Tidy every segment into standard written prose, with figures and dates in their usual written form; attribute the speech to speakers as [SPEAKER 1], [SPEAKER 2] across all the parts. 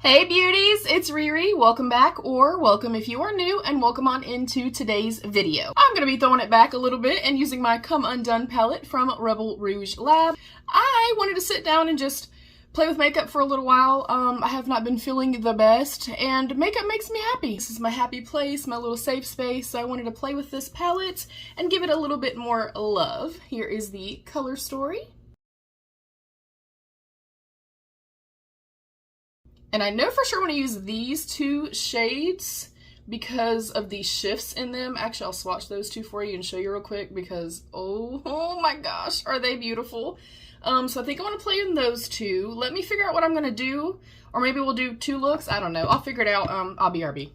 [SPEAKER 1] Hey beauties, it's Riri. Welcome back, or welcome if you are new, and welcome on into today's video. I'm going to be throwing it back a little bit and using my Come Undone palette from Rebel Rouge Lab. I wanted to sit down and just play with makeup for a little while. I have not been feeling the best, and makeup makes me happy. This is my happy place, my little safe space, so I wanted to play with this palette and give it a little bit more love. Here is the color story. And I know for sure I'm going to use these two shades because of the shifts in them. Actually, I'll swatch those two for you and show you real quick because, oh my gosh, are they beautiful. So I think I want to play in those two. Let me figure out what I'm going to do. Or maybe we'll do two looks. I don't know. I'll figure it out. I'll BRB.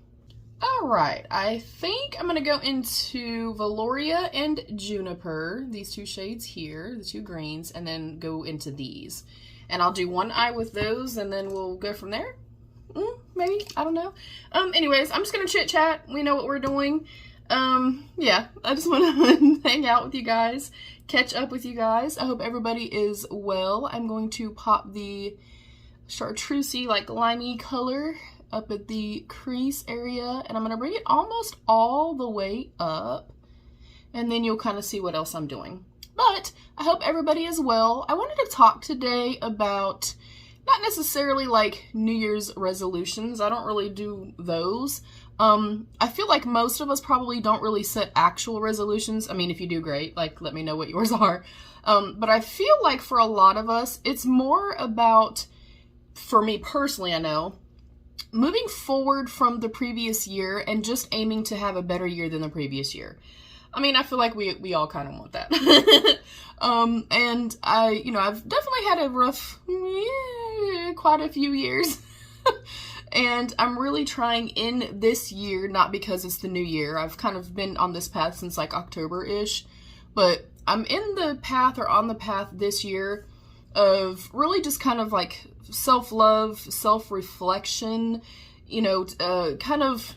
[SPEAKER 1] Alright, I think I'm going to go into Valoria and Juniper, these two shades here, the two greens, and then go into these. And I'll do one eye with those, and then we'll go from there. Maybe, I don't know. Anyways, I'm just gonna chit chat. We know what we're doing. Yeah, I just want to hang out with you guys, catch up with you guys. I hope everybody is well. I'm going to pop the chartreusey, like limey color up at the crease area, and I'm gonna bring it almost all the way up, and then you'll kind of see what else I'm doing. But I hope everybody is well. I wanted to talk today about not necessarily like New Year's resolutions. I don't really do those. I feel like most of us probably don't really set actual resolutions. I mean, if you do, great. Like, let me know what yours are. But I feel like for a lot of us, it's more about, for me personally, I know, moving forward from the previous year and just aiming to have a better year than the previous year. I mean, I feel like we all kind of want that. And I've definitely had a rough, quite a few years. And I'm really trying in this year, not because it's the new year. I've kind of been on this path since like October-ish. But I'm in the path, or on the path this year, of really just kind of like self-love, self-reflection, kind of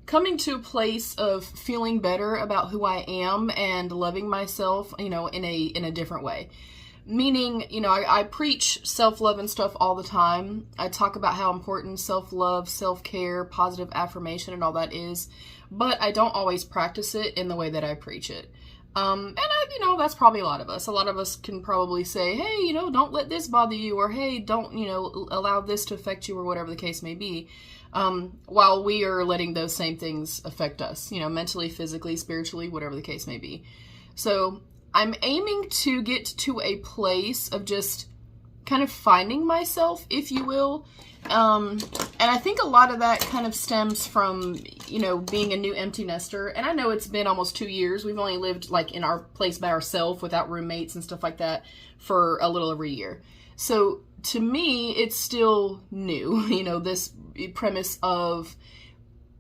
[SPEAKER 1] coming to a place of feeling better about who I am and loving myself, in a different way. Meaning, I preach self-love and stuff all the time. I talk about how important self-love, self-care, positive affirmation and all that is, but I don't always practice it in the way that I preach it. And that's probably a lot of us. A lot of us can probably say, hey, don't let this bother you, or hey, don't, allow this to affect you, or whatever the case may be. While we are letting those same things affect us, mentally, physically, spiritually, whatever the case may be. So I'm aiming to get to a place of just kind of finding myself, if you will. And I think a lot of that kind of stems from, being a new empty nester. And I know it's been almost 2 years. We've only lived like in our place by ourselves without roommates and stuff like that for a little over a year. So to me, it's still new, this premise of,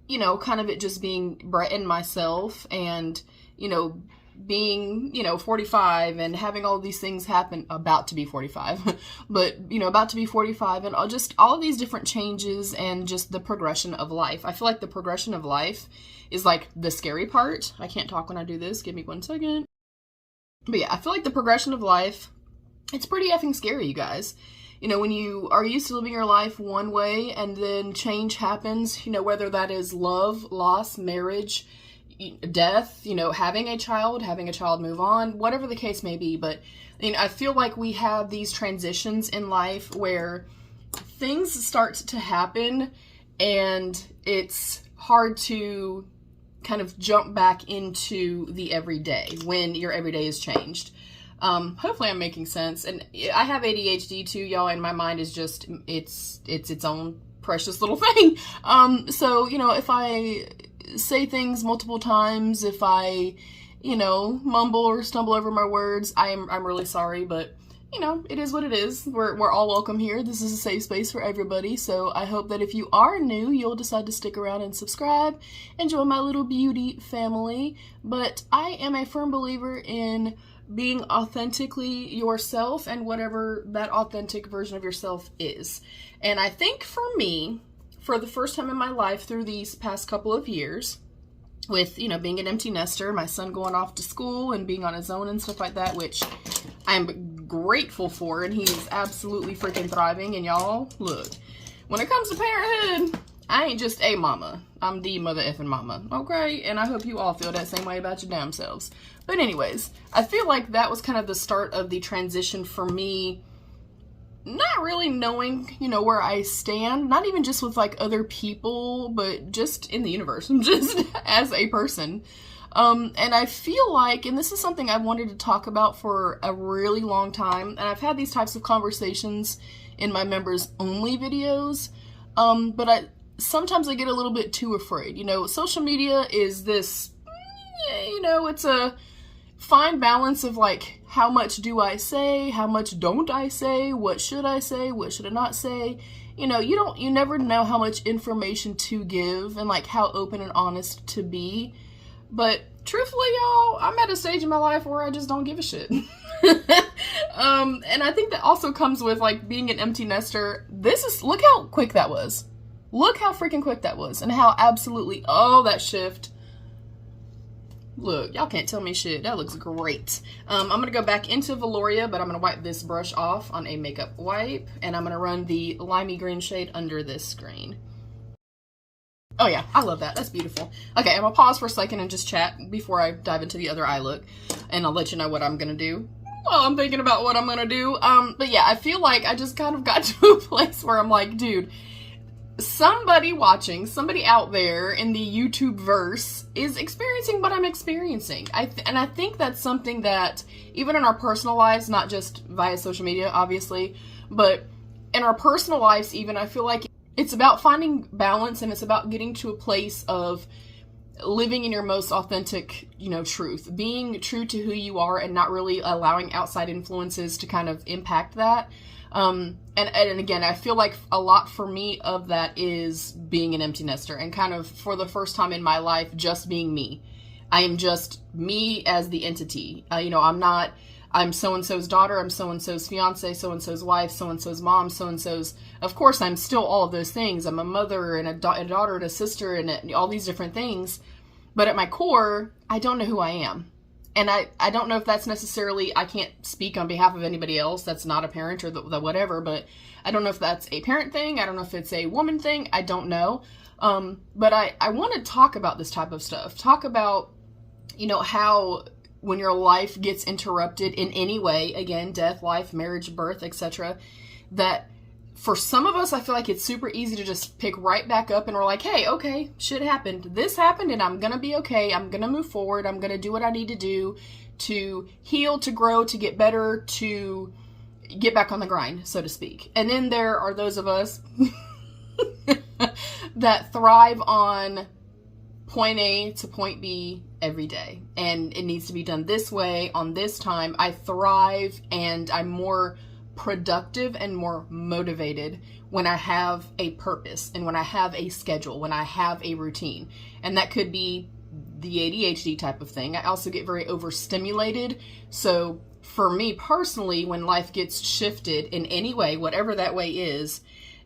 [SPEAKER 1] kind of it just being Brett and myself and, being, 45 and having all these things happen, about to be 45, but, about to be 45, and all of these different changes and just the progression of life. I feel like the progression of life is like the scary part. I can't talk when I do this. Give me 1 second. But yeah, I feel like the progression of life, it's pretty effing scary, you guys. When you are used to living your life one way and then change happens, whether that is love, loss, marriage, death, having a child move on, whatever the case may be. But I feel like we have these transitions in life where things start to happen and it's hard to kind of jump back into the everyday when your everyday is changed. Hopefully I'm making sense. And I have ADHD too, y'all, and my mind is just, it's its own precious little thing. So, if I say things multiple times, if I, mumble or stumble over my words, I'm really sorry, but, it is what it is. We're all welcome here. This is a safe space for everybody. So I hope that if you are new, you'll decide to stick around and subscribe and join my little beauty family. But I am a firm believer in being authentically yourself and whatever that authentic version of yourself is. And I think for me, for the first time in my life through these past couple of years, with, being an empty nester, my son going off to school and being on his own and stuff like that, which I'm grateful for, and he's absolutely freaking thriving. And y'all, look, when it comes to parenthood, I ain't just a mama. I'm the mother effing mama, okay? And I hope you all feel that same way about your damn selves. But anyways, I feel like that was kind of the start of the transition for me, not really knowing, you know, where I stand, not even just with like other people, but just in the universe, just as a person. And I feel like, and this is something I've wanted to talk about for a really long time, and I've had these types of conversations in my members only videos, but sometimes I get a little bit too afraid. You know, social media is this, you know, it's a fine balance of like, how much do I say? How much don't I say? What should I say? What should I not say? You know, you never know how much information to give and like how open and honest to be. But truthfully, y'all, I'm at a stage in my life where I just don't give a shit. And I think that also comes with like being an empty nester. Look how quick that was. Look how freaking quick that was, and how absolutely, oh, that shift. Look, y'all can't tell me shit. That looks great. I'm going to go back into Veloria, but I'm going to wipe this brush off on a makeup wipe, and I'm going to run the limey green shade under this screen. Oh yeah, I love that. That's beautiful. Okay, I'm going to pause for a second and just chat before I dive into the other eye look, and I'll let you know what I'm going to do while I'm thinking about what I'm going to do. But yeah, I feel like I just kind of got to a place where I'm like, dude, somebody watching, somebody out there in the YouTube verse is experiencing what I'm experiencing. And I think that's something that even in our personal lives, not just via social media, obviously, but in our personal lives even, I feel like it's about finding balance, and it's about getting to a place of living in your most authentic, you know, truth, being true to who you are and not really allowing outside influences to kind of impact that. And again, I feel like a lot for me of that is being an empty nester and kind of for the first time in my life, just being me. I am just me as the entity. You know, I'm so-and-so's daughter, I'm so-and-so's fiance, so-and-so's wife, so-and-so's mom, so-and-so's, of course, I'm still all of those things. I'm a mother and a daughter and a sister and all these different things. But at my core, I don't know who I am. And I don't know if that's necessarily, I can't speak on behalf of anybody else that's not a parent or the whatever, but I don't know if that's a parent thing. I don't know if it's a woman thing. I don't know. But I want to talk about this type of stuff. Talk about, you know, how when your life gets interrupted in any way, again, death, life, marriage, birth, etc., that for some of us, I feel like it's super easy to just pick right back up and we're like, hey, okay, shit happened. This happened and I'm going to be okay. I'm going to move forward. I'm going to do what I need to do to heal, to grow, to get better, to get back on the grind, so to speak. And then there are those of us that thrive on point A to point B every day. And it needs to be done this way, on this time. I thrive and I'm more productive and more motivated when I have a purpose and when I have a schedule, when I have a routine. And that could be the ADHD type of thing. I also get very overstimulated. So for me personally, when life gets shifted in any way, whatever that way is,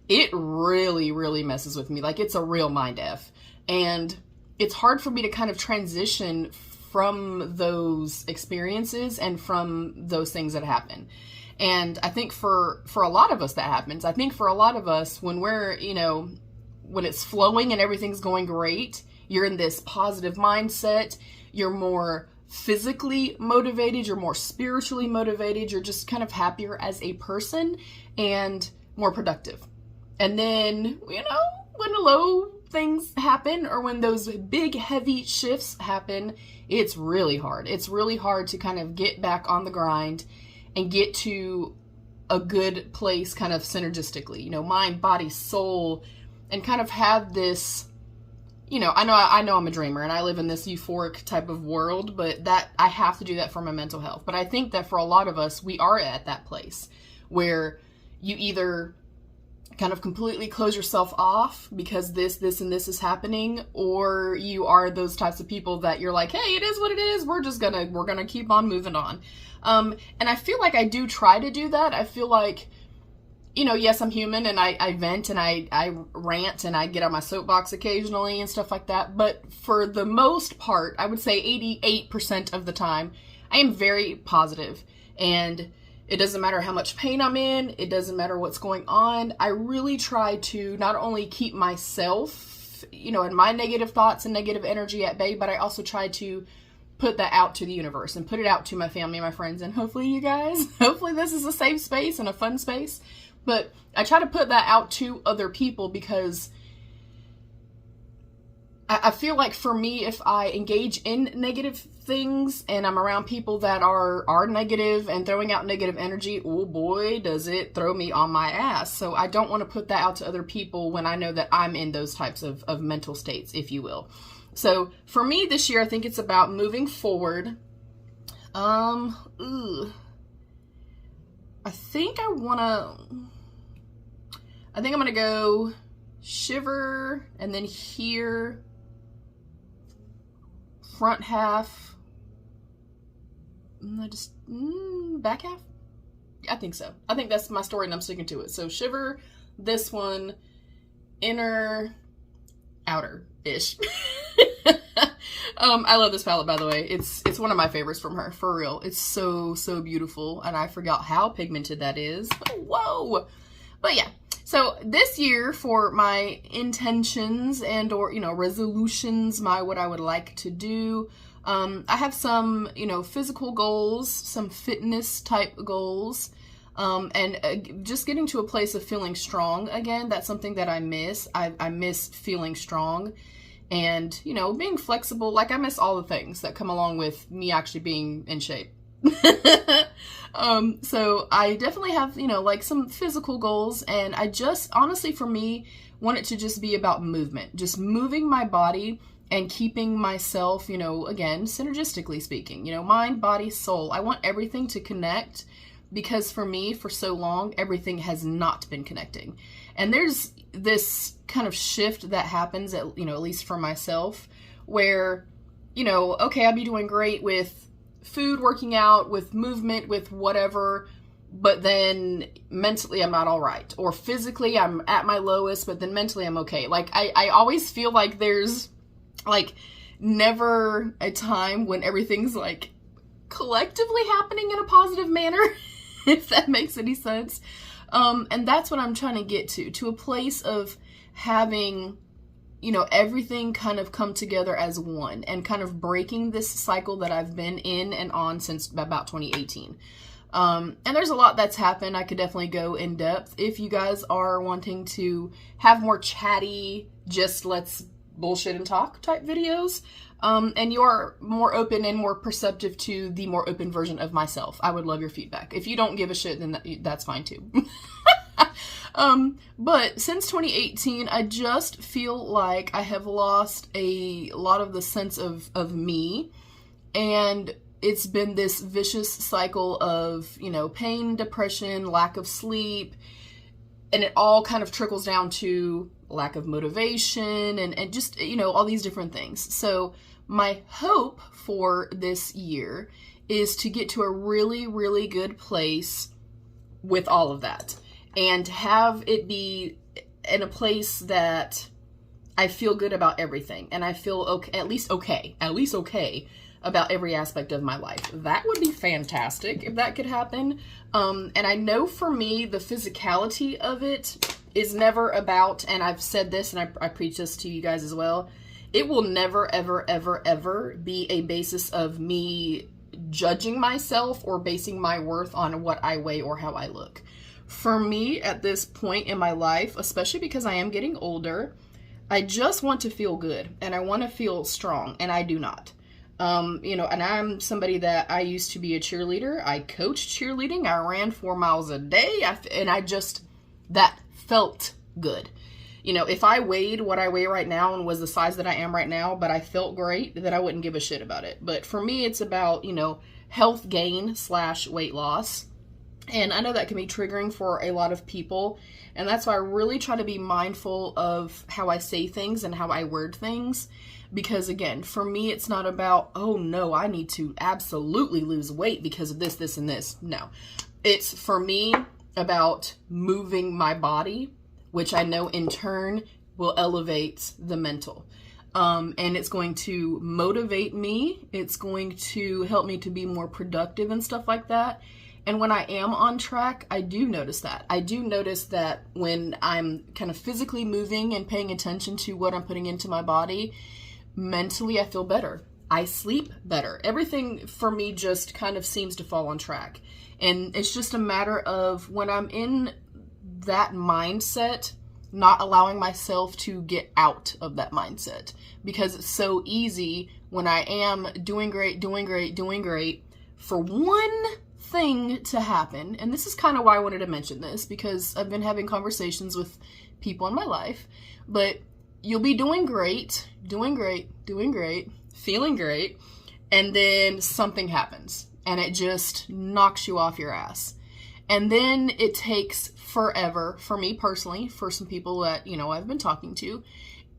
[SPEAKER 1] it really, really messes with me. Like, it's a real mind F. And it's hard for me to kind of transition from those experiences and from those things that happen. And I think for a lot of us that happens. I think for a lot of us, when we're, you know, when it's flowing and everything's going great, you're in this positive mindset, you're more physically motivated, you're more spiritually motivated, you're just kind of happier as a person and more productive. And then, you know, when the low things happen or when those big heavy shifts happen, it's really hard. It's really hard to kind of get back on the grind and get to a good place kind of synergistically, you know, mind, body, soul, and kind of have this, you know, I know I'm a dreamer and I live in this euphoric type of world, but that I have to do that for my mental health. But I think that for a lot of us, we are at that place where you either kind of completely close yourself off because this, and this is happening, or you are those types of people that you're like, hey, it is what it is. We're gonna keep on moving on. And I feel like I do try to do that. I feel like, you know, yes, I'm human and I vent and I rant and I get on my soapbox occasionally and stuff like that. But for the most part, I would say 88% of the time, I am very positive. And It doesn't matter how much pain I'm in. It doesn't matter what's going on. I really try to not only keep myself, you know, and my negative thoughts and negative energy at bay, but I also try to put that out to the universe and put it out to my family and my friends, and hopefully you guys, hopefully this is a safe space and a fun space. But I try to put that out to other people because I feel like for me, if I engage in negative things and I'm around people that are negative and throwing out negative energy, oh boy, does it throw me on my ass. So I don't want to put that out to other people when I know that I'm in those types of mental states, if you will. So for me this year, I think it's about moving forward. I think I'm gonna go shiver, and then here, front half, back half? I think so. I think that's my story and I'm sticking to it. So shiver, this one, inner, outer-ish. I love this palette, by the way. It's one of my favorites from her, for real. It's so, so beautiful, and I forgot how pigmented that is. Whoa! But yeah. So this year, for my intentions and or, you know, resolutions, what I would like to do, I have some, you know, physical goals, some fitness type goals, and just getting to a place of feeling strong again. That's something that I miss. I miss feeling strong and, you know, being flexible. Like, I miss all the things that come along with me actually being in shape. So I definitely have, you know, like some physical goals, and I just, honestly, for me, want it to just be about movement, just moving my body and keeping myself, you know, again, synergistically speaking, you know, mind, body, soul. I want everything to connect, because for me, for so long, everything has not been connecting. And there's this kind of shift that happens, at, you know, at least for myself, where, you know, okay, I'd be doing great with food, working out, with movement, with whatever, but then mentally I'm not all right. Or physically I'm at my lowest, but then mentally I'm okay. Like, I always feel like there's, like, never a time when everything's, like, collectively happening in a positive manner, if that makes any sense. And that's what I'm trying to get to a place of having, you know, everything kind of come together as one, and kind of breaking this cycle that I've been in and on since about 2018. And there's a lot that's happened. I could definitely go in depth. If you guys are wanting to have more chatty, just let's bullshit and talk type videos, and you're more open and more perceptive to the more open version of myself, I would love your feedback. If you don't give a shit, then that's fine too. But since 2018, I just feel like I have lost a lot of the sense of me, and it's been this vicious cycle of, you know, pain, depression, lack of sleep, and it all kind of trickles down to lack of motivation and just, you know, all these different things. So my hope for this year is to get to a really, really good place with all of that, and have it be in a place that I feel good about everything, and I feel okay, at least okay about every aspect of my life. That would be fantastic if that could happen. And I know for me, the physicality of it is never about, and I've said this and I preach this to you guys as well, it will never, ever, ever, ever be a basis of me judging myself or basing my worth on what I weigh or how I look. For me, at this point in my life, especially because I am getting older, I just want to feel good, and I want to feel strong, and I do not. You know, and I'm somebody that I used to be a cheerleader. I coached cheerleading. I ran 4 miles a day, and that felt good. You know, if I weighed what I weigh right now and was the size that I am right now, but I felt great, then I wouldn't give a shit about it. But for me, it's about, you know, health gain / weight loss. And I know that can be triggering for a lot of people. And that's why I really try to be mindful of how I say things and how I word things. Because again, for me, it's not about, oh no, I need to absolutely lose weight because of this, this, and this. No. It's, for me, about moving my body, which I know in turn will elevate the mental. And it's going to motivate me. It's going to help me to be more productive and stuff like that. And when I am on track, I do notice that. I do notice that when I'm kind of physically moving and paying attention to what I'm putting into my body, mentally I feel better. I sleep better. Everything for me just kind of seems to fall on track. And it's just a matter of when I'm in that mindset, not allowing myself to get out of that mindset, because it's so easy when I am doing great, for one thing to happen. And this is kind of why I wanted to mention this, because I've been having conversations with people in my life, but you'll be doing great, feeling great, and then something happens and it just knocks you off your ass. And then it takes forever, for me personally, for some people that, you know, I've been talking to,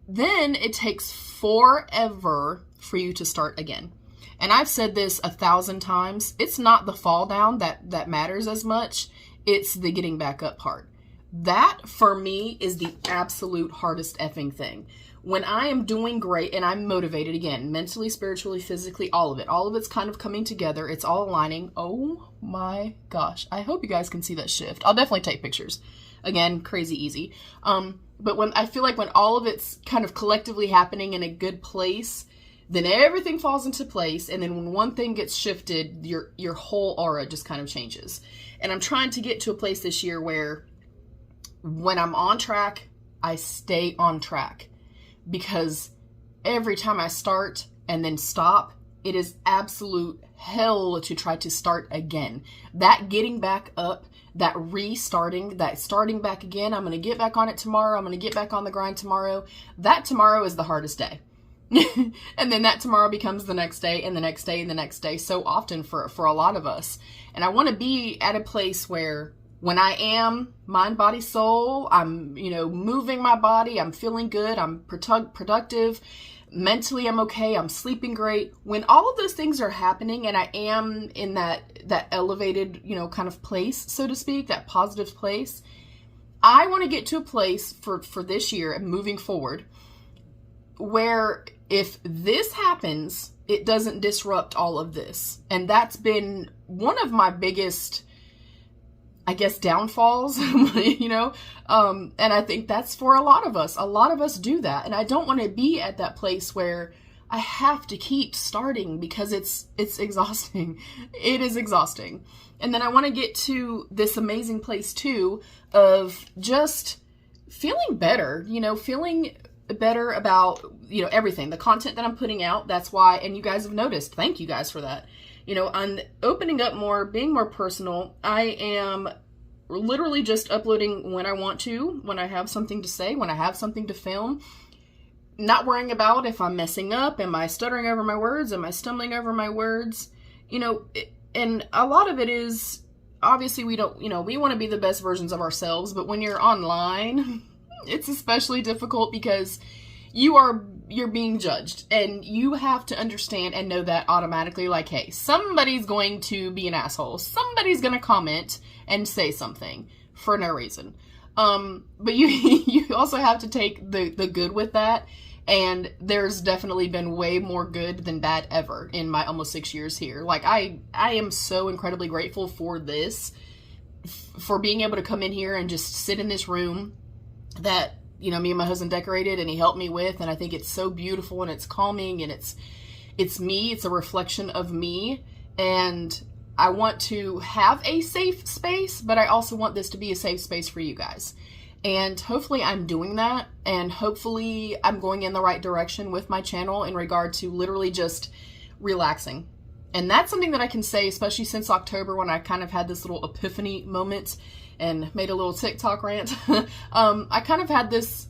[SPEAKER 1] then it takes forever for you to start again. And I've said this 1,000 times. It's not the fall down that matters as much. It's the getting back up part. That, for me, is the absolute hardest effing thing. When I am doing great and I'm motivated, again, mentally, spiritually, physically, all of it's kind of coming together. It's all aligning. Oh my gosh. I hope you guys can see that shift. I'll definitely take pictures. Again, crazy easy. But when I feel like when all of it's kind of collectively happening in a good place, then everything falls into place. And then when one thing gets shifted, your whole aura just kind of changes. And I'm trying to get to a place this year where when I'm on track, I stay on track. Because every time I start and then stop, it is absolute hell to try to start again. That getting back up, that restarting, that starting back again, I'm going to get back on it tomorrow, I'm going to get back on the grind tomorrow. That tomorrow is the hardest day. And then that tomorrow becomes the next day and the next day and the next day, so often for a lot of us. And I want to be at a place where when I am mind, body, soul, I'm, you know, moving my body, I'm feeling good, I'm productive, mentally I'm okay, I'm sleeping great. When all of those things are happening and I am in that elevated, you know, kind of place, so to speak, that positive place, I want to get to a place for this year and moving forward where if this happens, it doesn't disrupt all of this. And that's been one of my biggest, I guess, downfalls, you know, and I think that's for a lot of us. A lot of us do that. And I don't want to be at that place where I have to keep starting because it's exhausting. It is exhausting. And then I want to get to this amazing place too of just feeling better, you know, feeling better about, you know, everything, the content that I'm putting out. That's why, and you guys have noticed, thank you guys for that. You know, I'm opening up more, being more personal. I am literally just uploading when I want to, when I have something to say, when I have something to film. Not worrying about if I'm messing up, am I stuttering over my words, am I stumbling over my words, you know, and a lot of it is, obviously we don't, you know, we want to be the best versions of ourselves, but when you're online, it's especially difficult because you're being judged, and you have to understand and know that automatically, like, hey, somebody's going to be an asshole. Somebody's going to comment and say something for no reason. But you also have to take the good with that. And there's definitely been way more good than bad ever in my almost 6 years here. Like, I am so incredibly grateful for this, for being able to come in here and just sit in this room that, you know, me and my husband decorated and he helped me with, and I think it's so beautiful and it's calming and it's me, it's a reflection of me, and I want to have a safe space, but I also want this to be a safe space for you guys. And hopefully I'm doing that, and hopefully I'm going in the right direction with my channel in regard to literally just relaxing. And that's something that I can say, especially since October when I kind of had this little epiphany moment and made a little TikTok rant. I kind of had this,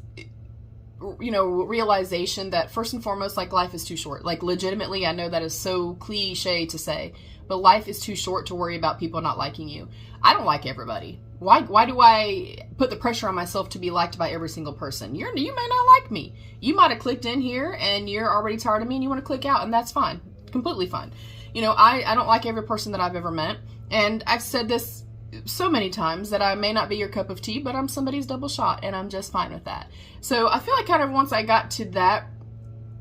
[SPEAKER 1] you know, realization that first and foremost, like, life is too short. Like, legitimately, I know that is so cliche to say, but life is too short to worry about people not liking you. I don't like everybody. Why do I put the pressure on myself to be liked by every single person? You may not like me. You might have clicked in here and you're already tired of me and you want to click out, and that's fine. Completely fine. You know, I don't like every person that I've ever met. And I've said this so many times that I may not be your cup of tea, but I'm somebody's double shot, and I'm just fine with that. So I feel like kind of once I got to that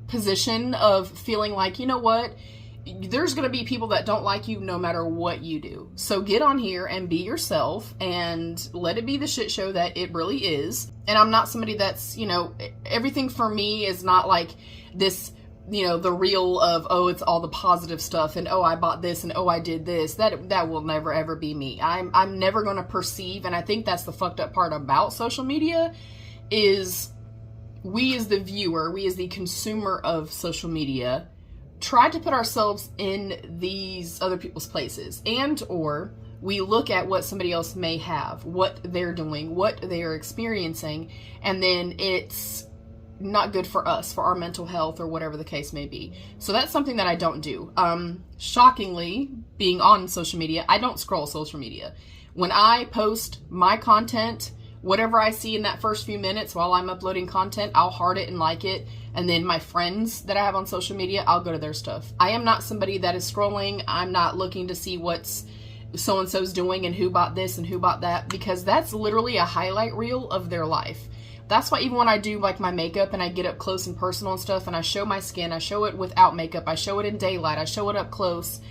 [SPEAKER 1] position of feeling like, you know what, there's going to be people that don't like you no matter what you do. So get on here and be yourself and let it be the shit show that it really is. And I'm not somebody that's, you know, everything for me is not like this, you know, the real of, oh, it's all the positive stuff and, oh, I bought this and, oh, I did this. That will never ever be me. I'm never going to perceive, and I think that's the fucked up part about social media, is we as the viewer, we as the consumer of social media, try to put ourselves in these other people's places, and or we look at what somebody else may have, what they're doing, what they're experiencing, and then it's not good for us, for our mental health, or whatever the case may be. So that's something that I don't do. Shockingly, being on social media, I don't scroll social media. When I post my content, whatever I see in that first few minutes while I'm uploading content, I'll heart it and like it. And then my friends that I have on social media, I'll go to their stuff. I am not somebody that is scrolling. I'm not looking to see what's so-and-so's doing and who bought this and who bought that, because that's literally a highlight reel of their life. That's why even when I do like my makeup and I get up close and personal and stuff, and I show my skin, I show it without makeup, I show it in daylight, I show it up close,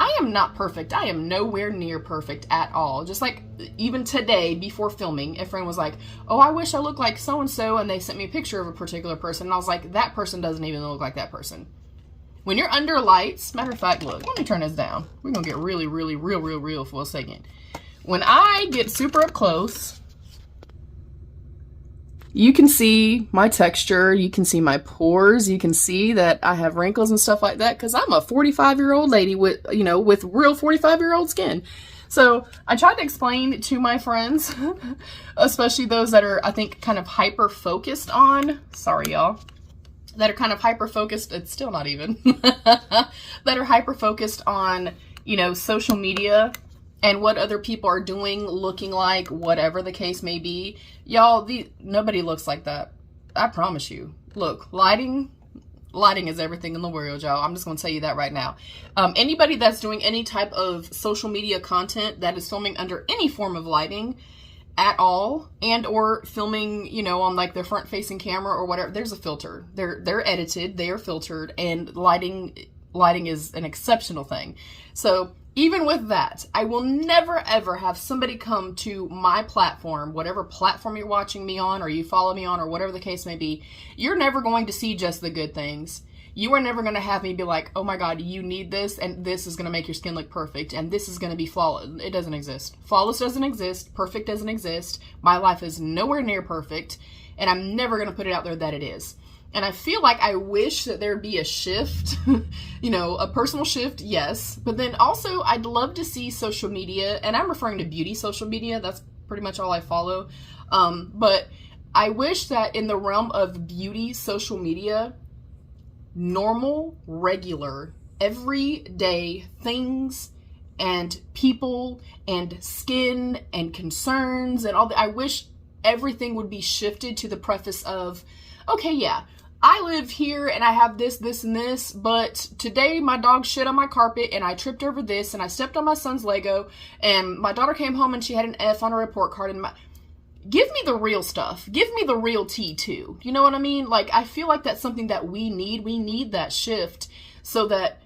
[SPEAKER 1] I am not perfect. I am nowhere near perfect at all. Just like even today before filming, a friend was like, oh, I wish I looked like so-and-so, and they sent me a picture of a particular person, and I was like, that person doesn't even look like that person. When you're under lights, matter of fact, look, let me turn this down. We're gonna get really, really, real for a second. When I get super up close, you can see my texture, you can see my pores, you can see that I have wrinkles and stuff like that, because I'm a 45-year-old lady with, you know, with real 45-year-old skin. So I tried to explain to my friends, especially those that are, I think, kind of hyper-focused on, sorry y'all, that are kind of hyper-focused, it's still not even, that are hyper-focused on, you know, social media and what other people are doing, looking like, whatever the case may be. Y'all, nobody looks like that. I promise you. Look, lighting is everything in the world, y'all. I'm just going to tell you that right now. Anybody that's doing any type of social media content that is filming under any form of lighting at all, and or filming, you know, on like their front-facing camera or whatever, there's a filter. They're edited, they are filtered, and lighting is an exceptional thing. So even with that, I will never ever have somebody come to my platform, whatever platform you're watching me on or you follow me on or whatever the case may be. You're never going to see just the good things. You are never going to have me be like, oh my God, you need this, and this is going to make your skin look perfect, and this is going to be flawless. It doesn't exist. Flawless doesn't exist. Perfect doesn't exist. My life is nowhere near perfect, and I'm never going to put it out there that it is. And I feel like I wish that there'd be a shift, you know, a personal shift, yes. But then also I'd love to see social media, and I'm referring to beauty social media. That's pretty much all I follow. But I wish that in the realm of beauty social media, normal, regular, everyday things and people and skin and concerns and all that, I wish everything would be shifted to the preface of, okay, yeah, I live here and I have this, this, and this, but today my dog shit on my carpet and I tripped over this and I stepped on my son's Lego and my daughter came home and she had an F on her report card. And give me the real stuff. Give me the real tea too. You know what I mean? Like, I feel like that's something that we need. We need that shift so that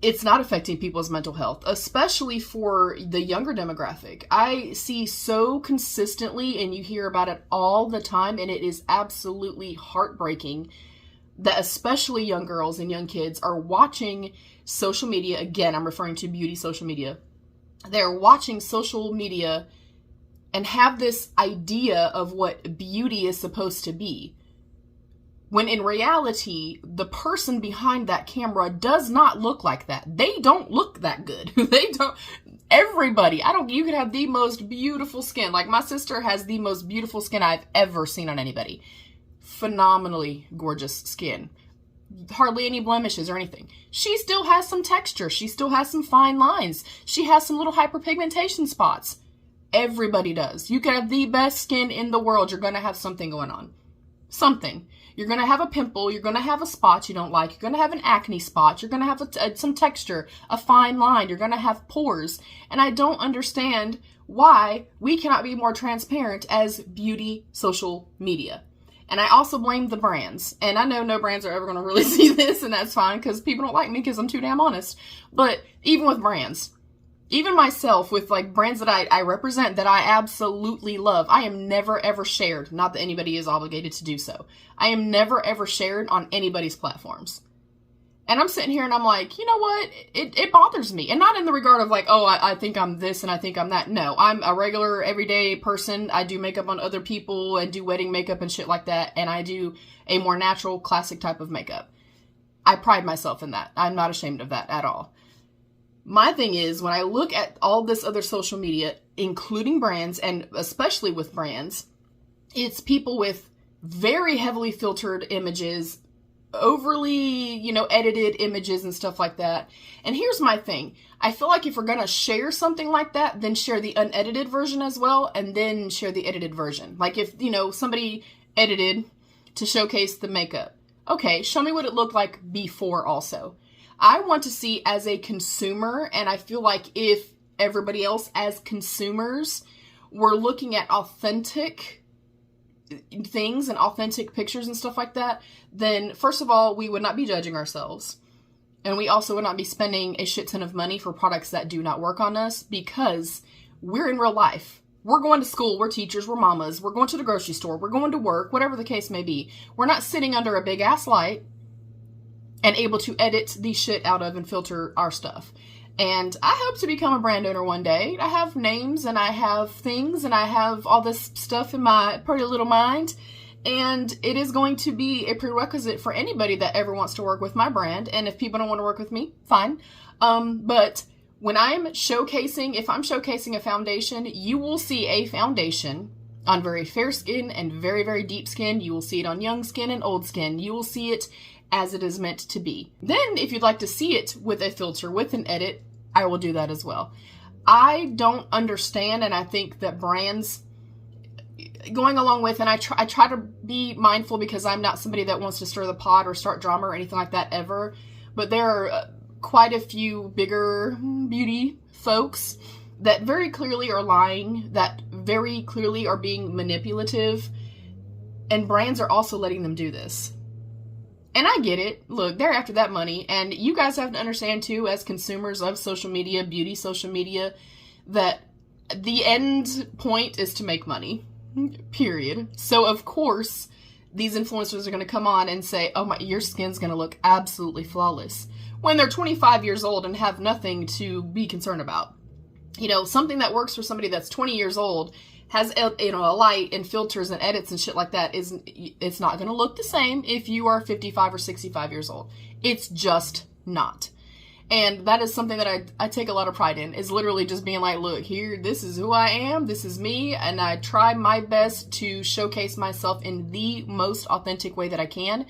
[SPEAKER 1] it's not affecting people's mental health, especially for the younger demographic. I see so consistently, and you hear about it all the time, and it is absolutely heartbreaking that especially young girls and young kids are watching social media. Again, I'm referring to beauty social media. They're watching social media and have this idea of what beauty is supposed to be, when in reality, the person behind that camera does not look like that. They don't look that good. They don't. Everybody, you could have the most beautiful skin. Like, my sister has the most beautiful skin I've ever seen on anybody. Phenomenally gorgeous skin. Hardly any blemishes or anything. She still has some texture. She still has some fine lines. She has some little hyperpigmentation spots. Everybody does. You can have the best skin in the world. You're going to have something going on. Something. You're going to have a pimple. You're going to have a spot you don't like. You're going to have an acne spot. You're going to have some texture, a fine line. You're going to have pores. And I don't understand why we cannot be more transparent as beauty social media. And I also blame the brands. And I know no brands are ever going to really see this, and that's fine because people don't like me because I'm too damn honest. But even with brands, even myself with like brands that I represent that I absolutely love, I am never ever shared. Not that anybody is obligated to do so. I am never ever shared on anybody's platforms. And I'm sitting here and I'm like, you know what? It bothers me. And not in the regard of like, oh, I think I'm this and I think I'm that. No, I'm a regular everyday person. I do makeup on other people and do wedding makeup and shit like that. And I do a more natural, classic type of makeup. I pride myself in that. I'm not ashamed of that at all. My thing is, when I look at all this other social media, including brands and especially with brands, it's people with very heavily filtered images, overly, you know, edited images and stuff like that. And here's my thing. I feel like if we're going to share something like that, then share the unedited version as well, and then share the edited version. Like if, you know, somebody edited to showcase the makeup. Okay, show me what it looked like before also. I want to see as a consumer, and I feel like if everybody else as consumers were looking at authentic things and authentic pictures and stuff like that, then first of all, we would not be judging ourselves. And we also would not be spending a shit ton of money for products that do not work on us because we're in real life. We're going to school, we're teachers, we're mamas, we're going to the grocery store, we're going to work, whatever the case may be. We're not sitting under a big ass light and able to edit the shit out of and filter our stuff. And I hope to become a brand owner one day. I have names and I have things and I have all this stuff in my pretty little mind. And it is going to be a prerequisite for anybody that ever wants to work with my brand. And if people don't want to work with me, fine. But when I'm showcasing, if I'm showcasing a foundation, you will see a foundation on very fair skin and very, very deep skin. You will see it on young skin and old skin. You will see it as it is meant to be. Then, if you'd like to see it with a filter, with an edit, I will do that as well. I don't understand, and I think that brands going along with, and I try to be mindful because I'm not somebody that wants to stir the pot or start drama or anything like that ever, but there are quite a few bigger beauty folks that very clearly are lying, that very clearly are being manipulative, and brands are also letting them do this. And I get it. Look, they're after that money. And you guys have to understand, too, as consumers of social media, beauty social media, that the end point is to make money. Period. So, of course, these influencers are going to come on and say, oh, your skin's going to look absolutely flawless. When they're 25 years old and have nothing to be concerned about. You know, something that works for somebody that's 20 years old has, you know, a light and filters and edits and shit like that, it's not going to look the same if you are 55 or 65 years old. It's just not. And that is something that I take a lot of pride in, is literally just being like, look, here, this is who I am, this is me, and I try my best to showcase myself in the most authentic way that I can,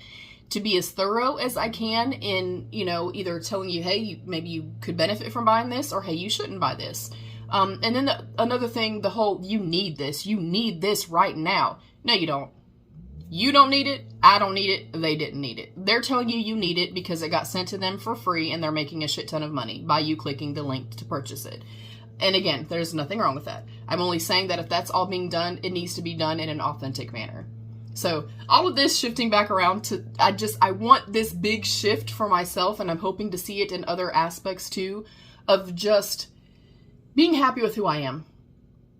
[SPEAKER 1] to be as thorough as I can in, you know, either telling you, hey, maybe you could benefit from buying this, or hey, you shouldn't buy this. And then another thing, the whole, you need this right now. No, you don't. You don't need it. I don't need it. They didn't need it. They're telling you you need it because it got sent to them for free and they're making a shit ton of money by you clicking the link to purchase it. And again, there's nothing wrong with that. I'm only saying that if that's all being done, it needs to be done in an authentic manner. So all of this shifting back around to, I want this big shift for myself, and I'm hoping to see it in other aspects too, of just being happy with who I am.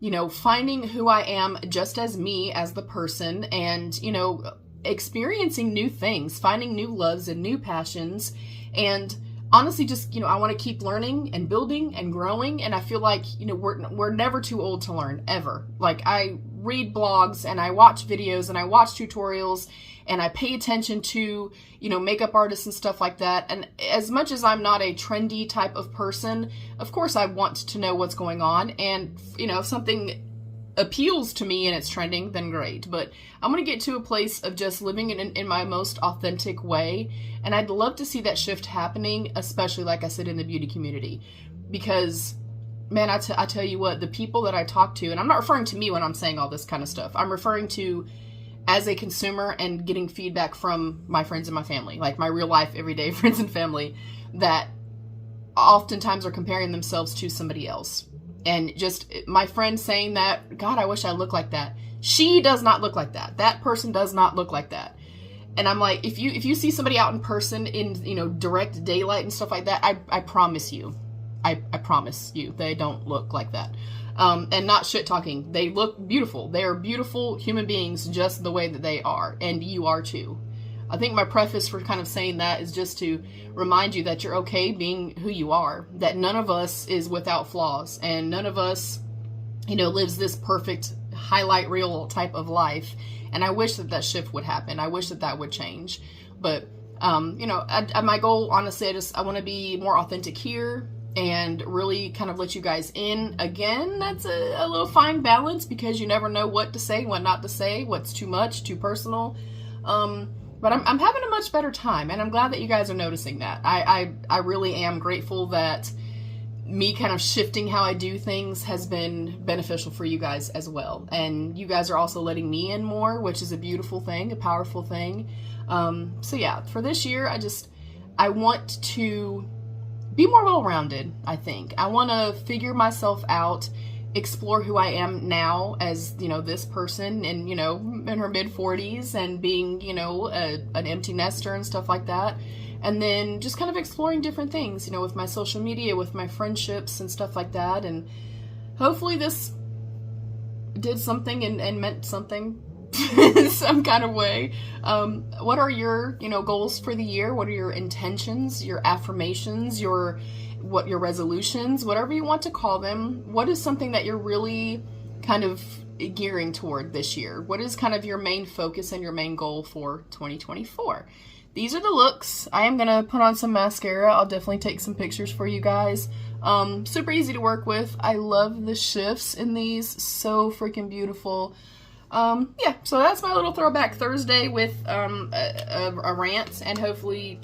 [SPEAKER 1] You know, finding who I am just as me, as the person, and, you know, experiencing new things, finding new loves and new passions, and honestly just, you know, I want to keep learning and building and growing, and I feel like, you know, we're never too old to learn, ever. Like, I read blogs, and I watch videos, and I watch tutorials, and I pay attention to, you know, makeup artists and stuff like that. And as much as I'm not a trendy type of person, of course I want to know what's going on. And, you know, if something appeals to me and it's trending, then great. But I'm going to get to a place of just living in my most authentic way. And I'd love to see that shift happening, especially, like I said, in the beauty community. Because, man, I tell you what, the people that I talk to, and I'm not referring to me when I'm saying all this kind of stuff. I'm referring to as a consumer and getting feedback from my friends and my family, like my real life, everyday friends and family, that oftentimes are comparing themselves to somebody else. And just my friend saying that, God, I wish I looked like that. She does not look like that. That person does not look like that. And I'm like, if you see somebody out in person in, you know, direct daylight and stuff like that, I promise you, I promise you, they don't look like that. And not shit talking. They look beautiful. They are beautiful human beings just the way that they are. And you are too. I think my preface for kind of saying that is just to remind you that you're okay being who you are. That none of us is without flaws. And none of us, you know, lives this perfect highlight reel type of life. And I wish that that shift would happen. I wish that that would change. But, you know, my goal, honestly, I want to be more authentic here and really kind of let you guys in. Again, that's a little fine balance because you never know what to say, what not to say, what's too much, too personal. But I'm having a much better time, and I'm glad that you guys are noticing that. I really am grateful that me kind of shifting how I do things has been beneficial for you guys as well. And you guys are also letting me in more, which is a beautiful thing, a powerful thing. So yeah, for this year, I want to be more well-rounded, I think. I want to figure myself out, explore who I am now as, you know, this person and, you know, in her mid-40s and being, you know, an empty nester and stuff like that. And then just kind of exploring different things, you know, with my social media, with my friendships and stuff like that. And hopefully this did something and meant something in some kind of way. What are your, you know, goals for the year? What are your intentions, your affirmations, your resolutions, whatever you want to call them? What is something that you're really kind of gearing toward this year? What is kind of your main focus and your main goal for 2024? These are the looks. I am going to put on some mascara. I'll definitely take some pictures for you guys. Super easy to work with. I love the shifts in these. So freaking beautiful. Yeah, so that's my little Throwback Thursday with a rant. And hopefully,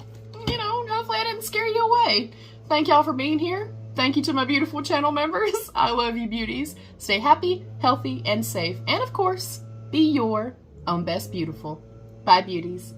[SPEAKER 1] you know, hopefully I didn't scare you away. Thank y'all for being here. Thank you to my beautiful channel members. I love you beauties. Stay happy, healthy, and safe. And of course, be your own best beautiful. Bye beauties.